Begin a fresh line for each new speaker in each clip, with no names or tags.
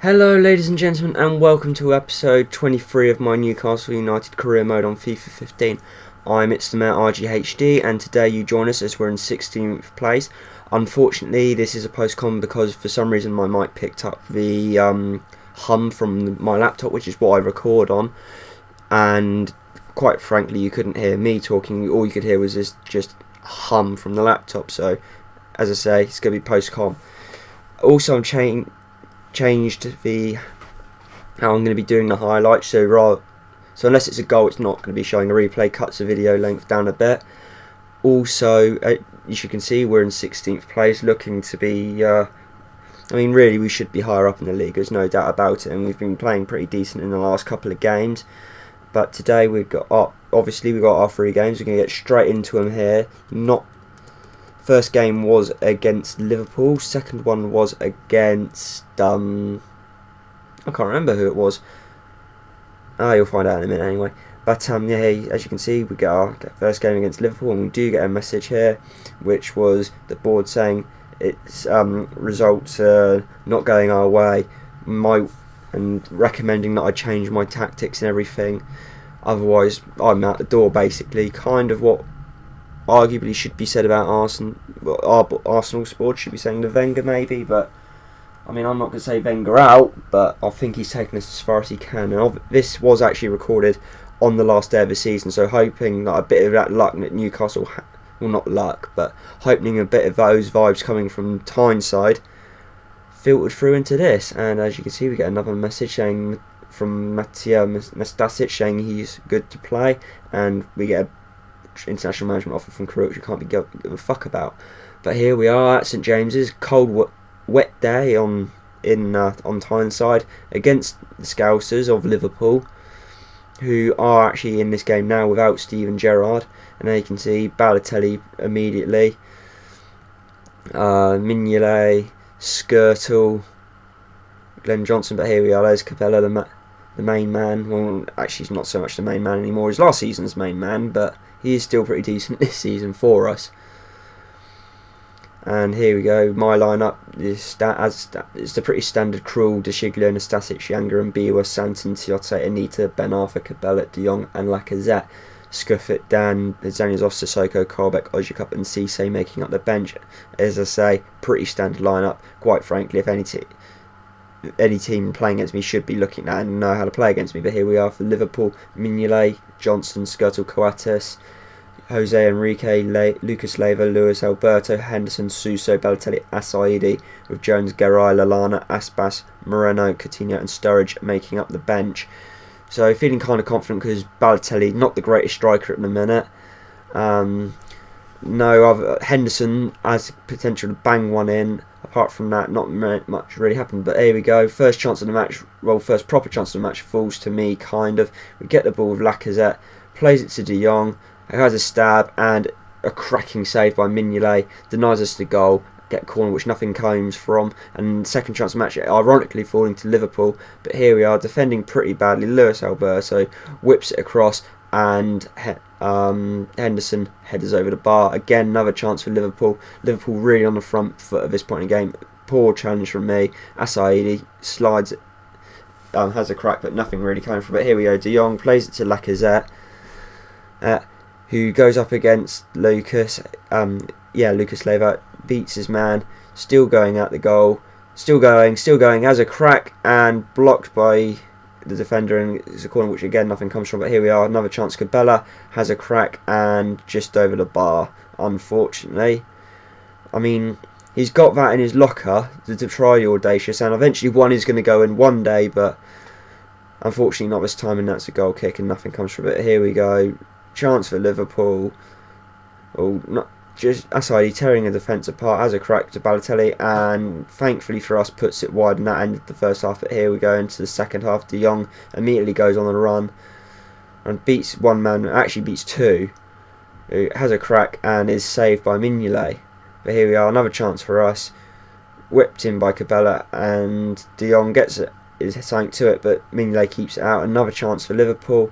Hello ladies and gentlemen, and welcome to episode 23 of my Newcastle United career mode on FIFA 15. I'm It's the Mayor RGHD, and today you join us as we're in 16th place. Unfortunately, this is a post-com because for some reason my mic picked up the hum from my laptop, which is what I record on, and quite frankly you couldn't hear me talking. All you could hear was this just hum from the laptop. So as I say, it's going to be post-com. Also, I'm changed how I'm going to be doing the highlights, so unless it's a goal, it's not going to be showing a replay. Cuts the video length down a bit. Also, as you can see, we're in 16th place, looking to be really we should be higher up in the league, there's no doubt about it, and we've been playing pretty decent in the last couple of games. But today we've got our 3 games. We're going to get straight into them here. First game was against Liverpool. Second one was against I can't remember who it was. You'll find out in a minute anyway. But as you can see, we get our first game against Liverpool, and we do get a message here, which was the board saying it's results not going our way, and recommending that I change my tactics and everything. Otherwise, I'm out the door. Basically, kind of what arguably should be said about Arsenal. Our Arsenal board should be saying to Wenger maybe, but I mean, I'm not going to say Wenger out, but I think he's taken us as far as he can. And this was actually recorded on the last day of the season, so hoping that a bit of that luck at Newcastle, well, not luck, but hoping a bit of those vibes coming from Tyneside filtered through into this. And as you can see, we get another message saying from Matija Mestasic saying he's good to play, and we get a international management offer from Crew, which you can't give a fuck about. But here we are at St James's, cold, wet day on Tyneside against the Scousers of Liverpool, who are actually in this game now without Steven Gerrard. And there you can see Balotelli immediately, Mignolet, Skirtle, Glenn Johnson. But here we are, there's Capella, the main man. Well, actually he's not so much the main man anymore, he's last season's main man, but he is still pretty decent this season for us. And here we go, my lineup is it's the pretty standard Krul, De Sciglio, Nastasic, Younger and Biwa, Santon, Tiote, Anita, Ben Arthur, Cabello, De Jong and Lacazette. Scuffet, Dan, Zaniazov, Sissoko, Kolbeck, Ojukup and Cisse making up the bench. As I say, pretty standard lineup. Quite frankly, if any team playing against me should be looking at and know how to play against me. But here we are for Liverpool: Mignolet, Johnson, Skirtle, Coates, Jose Enrique, Lucas Leiva, Luis Alberto, Henderson, Suso, Balotelli, Asaidi, with Jones, Garay, Lallana, Aspas, Moreno, Coutinho and Sturridge making up the bench. So feeling kind of confident because Balotelli, not the greatest striker at the minute. Henderson has potential to bang one in. Apart from that, not much really happened. But here we go. First chance of the match. Well, first proper chance of the match falls to me, kind of. We get the ball with Lacazette. Plays it to De Jong. Who has a stab and a cracking save by Mignolet. Denies us the goal. Get a corner which nothing comes from. And second chance of the match, ironically falling to Liverpool. But here we are, defending pretty badly. Luis Alberto whips it across. And Henderson headers over the bar. Again, another chance for Liverpool. Liverpool really on the front foot at this point in the game. Poor challenge from me. Asaidi slides it, has a crack, but nothing really coming from it. Here we go. De Jong plays it to Lacazette, who goes up against Lucas. Lucas Leiva beats his man. Still going at the goal. Still going. Has a crack and blocked by the defender, and it's a corner which again nothing comes from. But here we are, another chance. Cabella has a crack and just over the bar, unfortunately. I mean, he's got that in his locker to try the audacious, and eventually one is going to go in one day, but unfortunately not this time, and that's a goal kick and nothing comes from it. Here we go, chance for Liverpool. Asaidi tearing a defence apart, has a crack to Balotelli, and thankfully for us puts it wide, and that ended the first half. But here we go into the second half. De Jong immediately goes on the run and beats one man, actually beats two, who has a crack and is saved by Mignolet. But here we are, another chance for us, whipped in by Cabella, and De Jong gets it, is something to it, but Mignolet keeps it out. Another chance for Liverpool.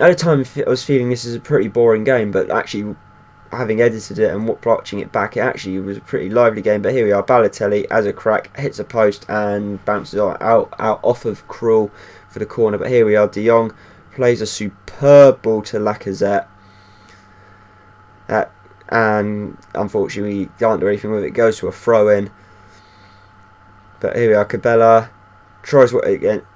At the time I was feeling this is a pretty boring game, but actually having edited it and watching it back, it actually was a pretty lively game. But here we are, Balotelli as a crack hits a post and bounces out off of Krul for the corner. But here we are, De Jong plays a superb ball to Lacazette, and unfortunately we can't do anything with it. It goes to a throw in. But here we are, Cabela tries what again,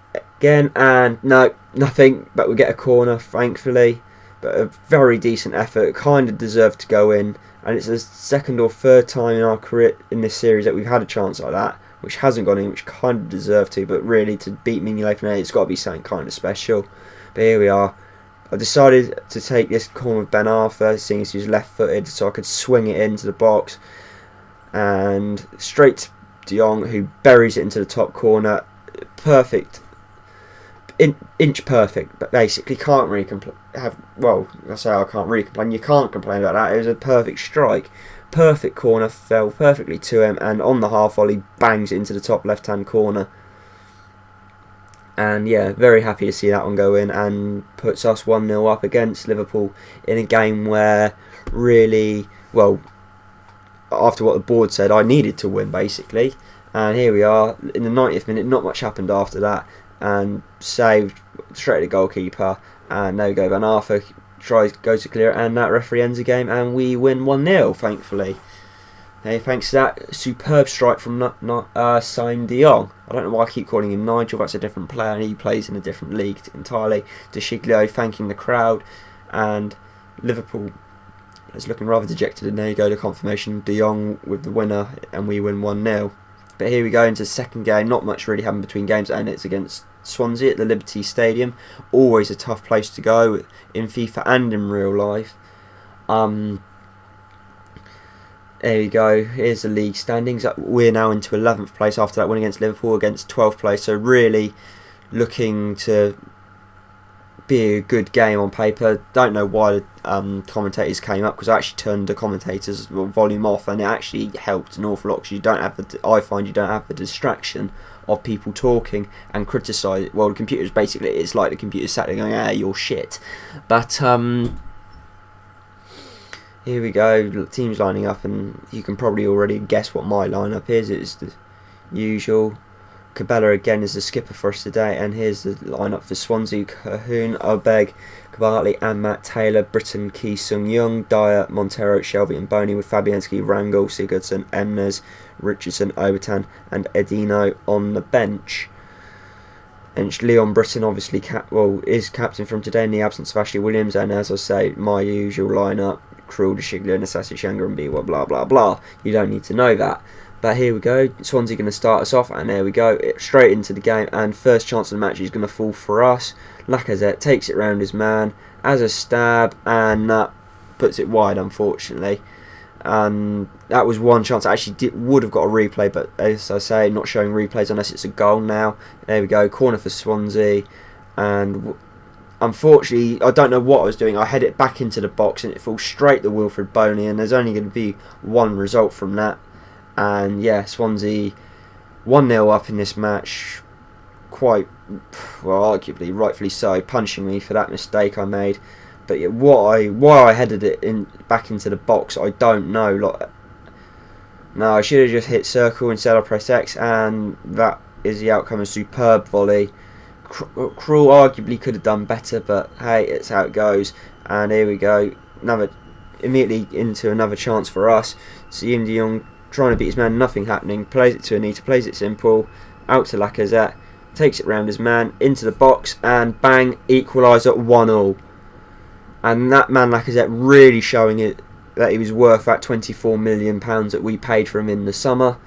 and no, nothing. But we get a corner, thankfully. But a very decent effort, kind of deserved to go in, and it's the second or third time in our career in this series that we've had a chance like that, which hasn't gone in, which kind of deserved to. But really, to beat Mignolet from there, it's got to be something kind of special. But here we are. I decided to take this corner with Ben Arthur, seeing as he was left-footed, so I could swing it into the box, and straight to De Jong, who buries it into the top corner. Perfect. Inch perfect, but basically can't really I say I can't really complain. You can't complain about that. It was a perfect strike, perfect corner, fell perfectly to him, and on the half volley bangs it into the top left hand corner. And yeah, very happy to see that one go in, and puts us 1-0 up against Liverpool in a game where really, well, after what the board said, I needed to win basically. And here we are in the 90th minute. Not much happened after that. And saved straight to the goalkeeper, and there we go. Van Arthur goes to clear it, and that referee ends the game, and we win 1-0, thankfully. Hey, thanks to that superb strike from Sime De Jong. I don't know why I keep calling him Nigel. That's a different player, and he plays in a different league entirely. De Sciglio thanking the crowd, and Liverpool is looking rather dejected. And there you go, the confirmation. De Jong with the winner, and we win 1-0. But here we go into the second game. Not much really happened between games, and it's against Swansea at the Liberty Stadium. Always a tough place to go in FIFA and in real life. There you go. Here's the league standings. We're now into 11th place after that win against Liverpool, against 12th place. So really looking to be a good game on paper. Don't know why the commentators came up, because I actually turned the commentators' volume off, and it actually helped an awful lot, because you don't have I find you don't have the distraction of people talking and criticise. Well, the computer's basically, it's like the computer's sat there going, you're shit. But here we go, teams lining up, and you can probably already guess what my lineup is. It's the usual. Cabela again is the skipper for us today, and here's the lineup for Swansea: Cahoon, Obeg, Bartley and Matt Taylor, Britton, Ki Sung Young, Dyer, Montero, Shelby and Boney, with Fabianski, Rangel, Sigurdsson, Emnes, Richardson, Obertan and Edino on the bench. And Leon Britton obviously is captain from today in the absence of Ashley Williams, and as I say, my usual lineup: Krul, De Sciglio, Nasasi, Shanga and Biwa, blah blah blah. You don't need to know that. But here we go, Swansea going to start us off, and there we go, straight into the game, and first chance of the match is going to fall for us. Lacazette takes it round his man, as a stab, and that puts it wide, unfortunately. And that was one chance. I actually would have got a replay, but as I say, not showing replays unless it's a goal now. There we go, corner for Swansea, and unfortunately, I don't know what I was doing. I head it back into the box, and it falls straight to Wilfred Boney, and there's only going to be one result from that. And yeah, Swansea 1-0 up in this match, quite, well, arguably rightfully so, punishing me for that mistake I made. But yeah, why I headed it back into the box, I don't know. No, I should have just hit circle instead. I pressed X, and that is the outcome. A superb volley. Krul arguably could have done better, but hey, it's how it goes. And here we go, immediately into another chance for us. Siem De Jong trying to beat his man, nothing happening. Plays it to Anita, plays it simple, out to Lacazette, takes it round his man, into the box, and bang, equaliser 1-1. And that man Lacazette really showing it that he was worth that £24 million that we paid for him in the summer.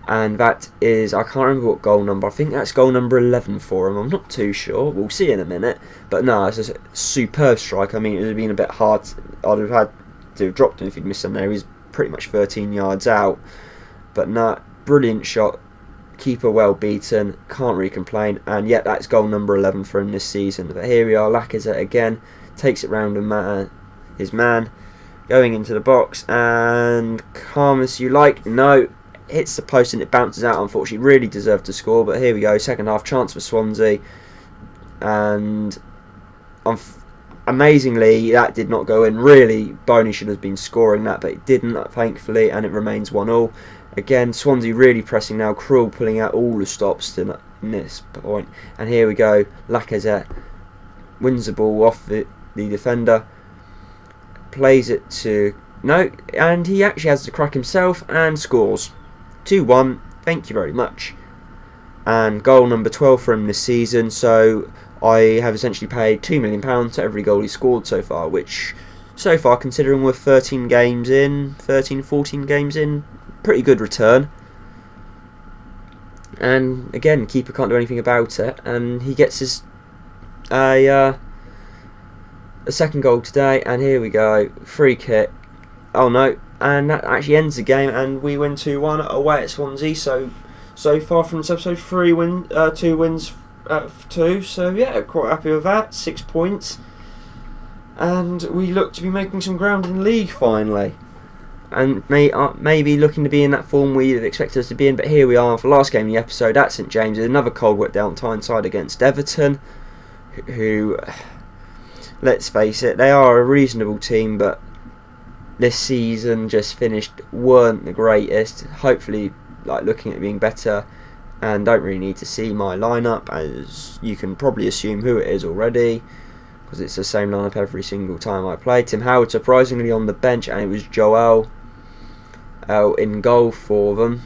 And that is, I can't remember what goal number, I think that's goal number 11 for him, I'm not too sure, we'll see in a minute. But no, it's a superb strike. I mean, it would have been a bit hard, I'd have had to have dropped him if he'd missed him there. He's pretty much 13 yards out. But no, brilliant shot, keeper well beaten, can't really complain. And yet that's goal number 11 for him this season. But here we are, Lacazette again, takes it round his man, going into the box, and calm as you like, no, hits the post and it bounces out, unfortunately. Really deserved to score, but here we go, second half chance for Swansea, and amazingly, that did not go in. Really, Boney should have been scoring that, but it didn't, thankfully, and it remains 1-1. Again, Swansea really pressing now. Krul pulling out all the stops in this point. And here we go. Lacazette wins the ball off the defender. Plays it to... No, and he actually has the crack himself and scores. 2-1. Thank you very much. And goal number 12 for him this season. So I have essentially paid £2 million to every goal he scored so far, which so far, considering we're 13, 14 games in, pretty good return. And again, keeper can't do anything about it, and he gets his a second goal today. And here we go, free kick. Oh no, and that actually ends the game, and we win 2-1 away at Swansea. So far from this episode, 2 wins out of 2. So yeah, quite happy with that. 6 points, and we look to be making some ground in the league finally, and maybe looking to be in that form we expected us to be in. But here we are for the last game of the episode at St James. Another cold wet down Tyneside against Everton, who, let's face it, they are a reasonable team, but this season just finished weren't the greatest. Hopefully, looking at being better, and don't really need to see my lineup, as you can probably assume who it is already, because it's the same lineup every single time I play. Tim Howard surprisingly on the bench, and it was Joel in goal for them,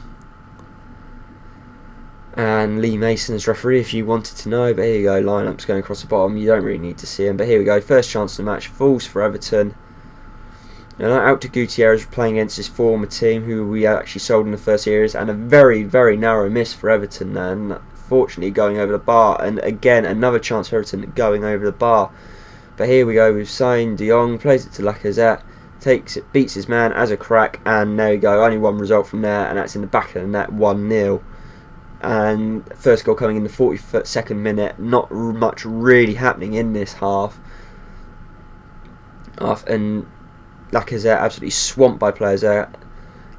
and Lee Mason as referee if you wanted to know. But here you go, lineups going across the bottom, you don't really need to see them. But here we go, first chance of the match falls for Everton. And out to Gutierrez playing against his former team, who we actually sold in the first series, and a very, very narrow miss for Everton then, fortunately going over the bar. And again, another chance for Everton going over the bar. But here we go, we've signed De Jong, plays it to Lacazette, takes it, beats his man as a crack, and there we go, only one result from there, and that's in the back of the net, 1-0. And first goal coming in the 42nd minute, not much really happening in this half. And Lacazette absolutely swamped by players there,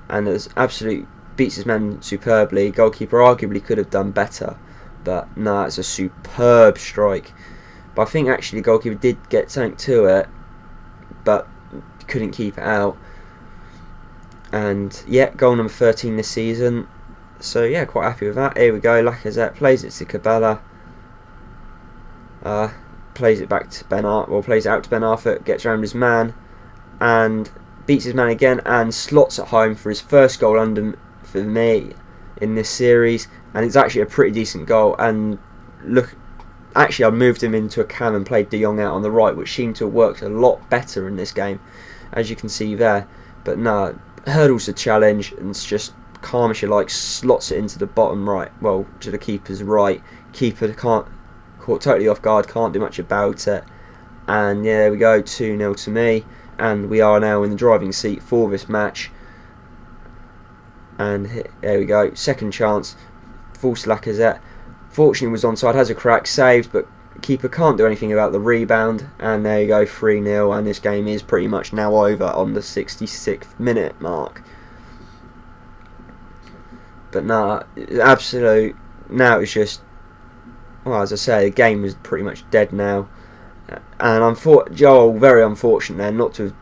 and has absolutely beats his man superbly. Goalkeeper arguably could have done better, but no, it's a superb strike. But I think actually the goalkeeper did get something to it, but couldn't keep it out. And yeah, goal number 13 this season. So yeah, quite happy with that. Here we go, Lacazette plays it to Cabela. Plays it back to Ben Arthur, or plays it out to Ben Arthur, gets around his man, and beats his man again, and slots it home for his first goal for me in this series. And it's actually a pretty decent goal. And look, actually I moved him into a cam and played De Jong out on the right, which seemed to have worked a lot better in this game, as you can see there. But no, hurdles the challenge, and it's just calm as you like, slots it into the bottom right, well, to the keeper's right. Keeper can't, caught totally off guard, can't do much about it. And yeah, there we go, 2-0 to me. And we are now in the driving seat for this match. And there we go, second chance, falls to Lacazette. Fortunately was onside, has a crack, saved, but keeper can't do anything about the rebound. And there you go, 3-0, and this game is pretty much now over on the 66th minute mark. But nah, absolute, now it's just, well, as I say, the game is pretty much dead now. And Joel, very unfortunate there not to have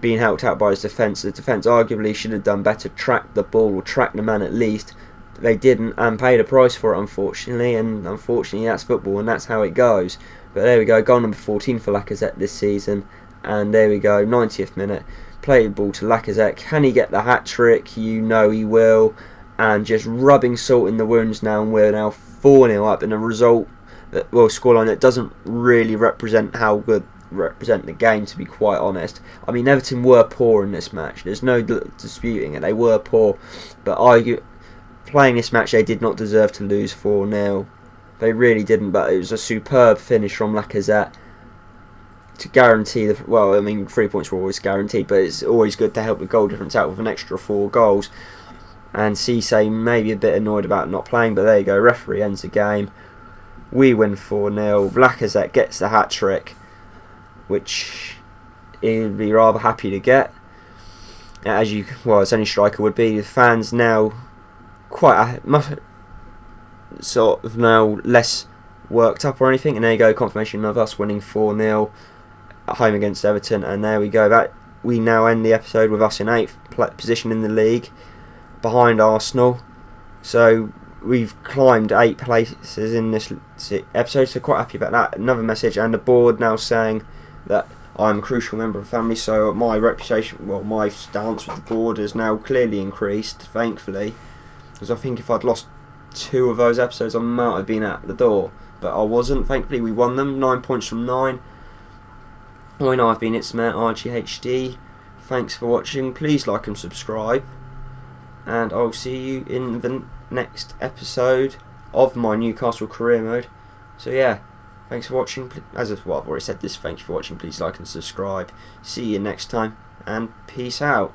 been helped out by his defence. The defence arguably should have done better, track the ball, or track the man at least. But they didn't, and paid a price for it, unfortunately. And unfortunately, that's football, and that's how it goes. But there we go, goal number 14 for Lacazette this season. And there we go, 90th minute. Play the ball to Lacazette. Can he get the hat-trick? You know he will. And just rubbing salt in the wounds now, and we're now 4-0 up in a result, well, scoreline that doesn't really represent the game, to be quite honest. I mean, Everton were poor in this match, there's no disputing it, they were poor, but playing this match they did not deserve to lose 4-0. They really didn't, but it was a superb finish from Lacazette to guarantee the, well, I mean, 3 points were always guaranteed, but it's always good to help the goal difference out with an extra 4 goals. And Cisse maybe a bit annoyed about not playing, but there you go, referee ends the game. We win 4-0. Lacazette gets the hat-trick, which he'd be rather happy to get. As any striker would be. The fans now sort of now less worked up or anything. And there you go, confirmation of us winning 4-0. at home against Everton, and there we go. That we now end the episode with us in 8th position in the league, behind Arsenal. So we've climbed 8 places in this episode, so quite happy about that. Another message, and the board now saying that I'm a crucial member of the family, so my reputation, well, my stance with the board has now clearly increased, thankfully, because I think if I'd lost 2 of those episodes I might have been at the door, but I wasn't. Thankfully we won them, 9 points from 9. I know I've been It's Matt RGHD. Thanks for watching, please like and subscribe, and I'll see you in the next episode of my Newcastle career mode. So yeah, thanks for watching. As I've already said this, thank you for watching, please like and subscribe. See you next time, and peace out.